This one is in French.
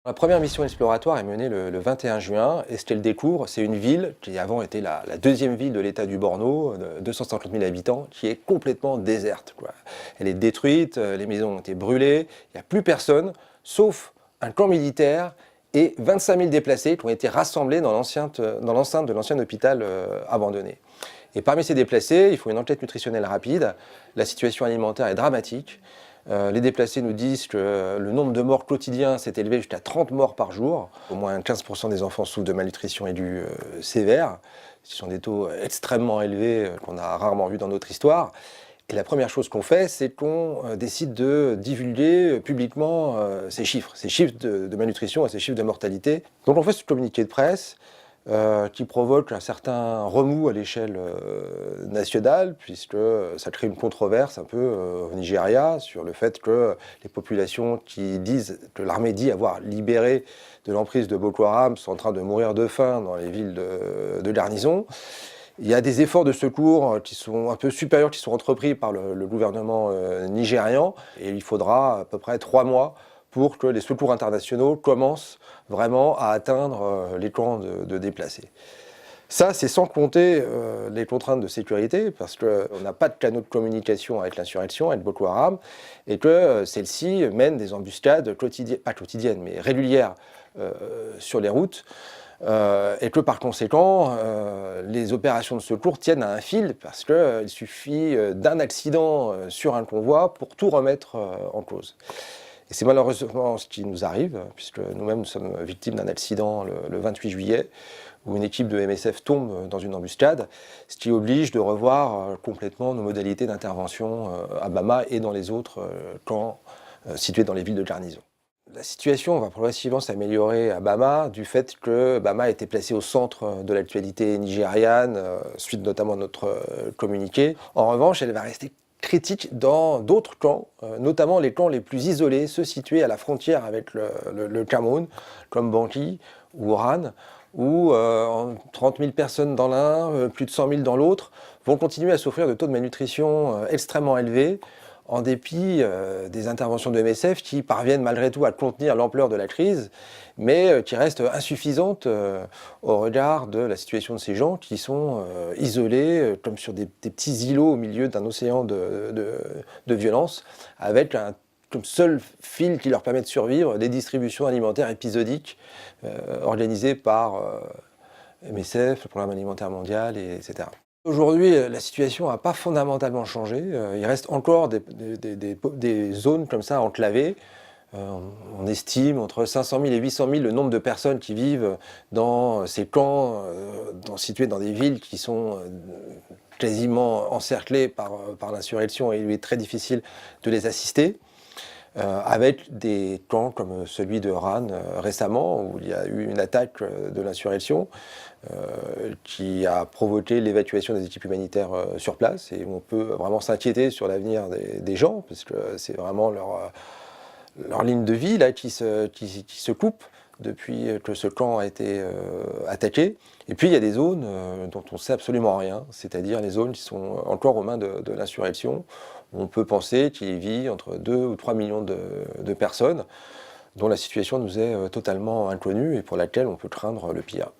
La première mission exploratoire est menée le 21 juin, Estel-Découvre. C'est une ville qui avant était la deuxième ville de l'état du Borno, de 250 000 habitants, qui est complètement déserte, quoi. Elle est détruite, les maisons ont été brûlées, il n'y a plus personne, sauf un camp militaire et 25 000 déplacés qui ont été rassemblés dans l'enceinte de l'ancien hôpital abandonné. Et parmi ces déplacés, il faut une enquête nutritionnelle rapide. La situation alimentaire est dramatique. Les déplacés nous disent que le nombre de morts quotidiens s'est élevé jusqu'à 30 morts par jour. Au moins 15% des enfants souffrent de malnutrition aiguë sévère. Ce sont des taux extrêmement élevés qu'on a rarement vus dans notre histoire. Et la première chose qu'on fait, c'est qu'on décide de divulguer publiquement ces chiffres de malnutrition et ces chiffres de mortalité. Donc on fait ce communiqué de presse qui provoque un certain remous à l'échelle nationale, puisque ça crée une controverse un peu au Nigeria sur le fait que les populations que l'armée dit avoir libéré de l'emprise de Boko Haram sont en train de mourir de faim dans les villes de garnison. Il y a des efforts de secours qui sont un peu supérieurs, qui sont entrepris par le gouvernement nigérian, et il faudra à peu près 3 mois pour que les secours internationaux commencent vraiment à atteindre les camps de déplacés. Ça, c'est sans compter les contraintes de sécurité, parce qu'on n'a pas de canaux de communication avec l'insurrection, avec Boko Haram, et que celle-ci mène des embuscades pas quotidiennes, mais régulières sur les routes, et que par conséquent, les opérations de secours tiennent à un fil, parce qu'il suffit d'un accident sur un convoi pour tout remettre en cause. Et c'est malheureusement ce qui nous arrive, puisque nous-mêmes nous sommes victimes d'un accident le 28 juillet, où une équipe de MSF tombe dans une embuscade, ce qui oblige de revoir complètement nos modalités d'intervention à Bama et dans les autres camps situés dans les villes de garnison. La situation va progressivement s'améliorer à Bama, du fait que Bama a été placée au centre de l'actualité nigériane, suite notamment à notre communiqué. En revanche, elle va rester critique dans d'autres camps, notamment les camps les plus isolés, ceux situés à la frontière avec le Cameroun, comme Banki ou Oran, où 30 000 personnes dans l'un, plus de 100 000 dans l'autre, vont continuer à souffrir de taux de malnutrition extrêmement élevés, en dépit des interventions de MSF qui parviennent malgré tout à contenir l'ampleur de la crise, mais qui restent insuffisantes au regard de la situation de ces gens qui sont isolés comme sur des petits îlots au milieu d'un océan de violence, avec comme seul fil qui leur permet de survivre des distributions alimentaires épisodiques organisées par MSF, le Programme alimentaire mondial, etc. Aujourd'hui, la situation n'a pas fondamentalement changé. Il reste encore des zones comme ça enclavées. On estime entre 500 000 et 800 000 le nombre de personnes qui vivent dans ces camps situés dans des villes qui sont quasiment encerclées par l'insurrection, et il est très difficile de les assister. Avec des camps comme celui de Oran récemment, où il y a eu une attaque de l'insurrection qui a provoqué l'évacuation des équipes humanitaires sur place, et on peut vraiment s'inquiéter sur l'avenir des gens, parce que c'est vraiment leur ligne de vie là, qui se coupe depuis que ce camp a été attaqué. Et puis il y a des zones dont on ne sait absolument rien, c'est-à-dire les zones qui sont encore aux mains de l'insurrection. On peut penser qu'il y vit entre 2 ou 3 millions de personnes dont la situation nous est totalement inconnue et pour laquelle on peut craindre le pire.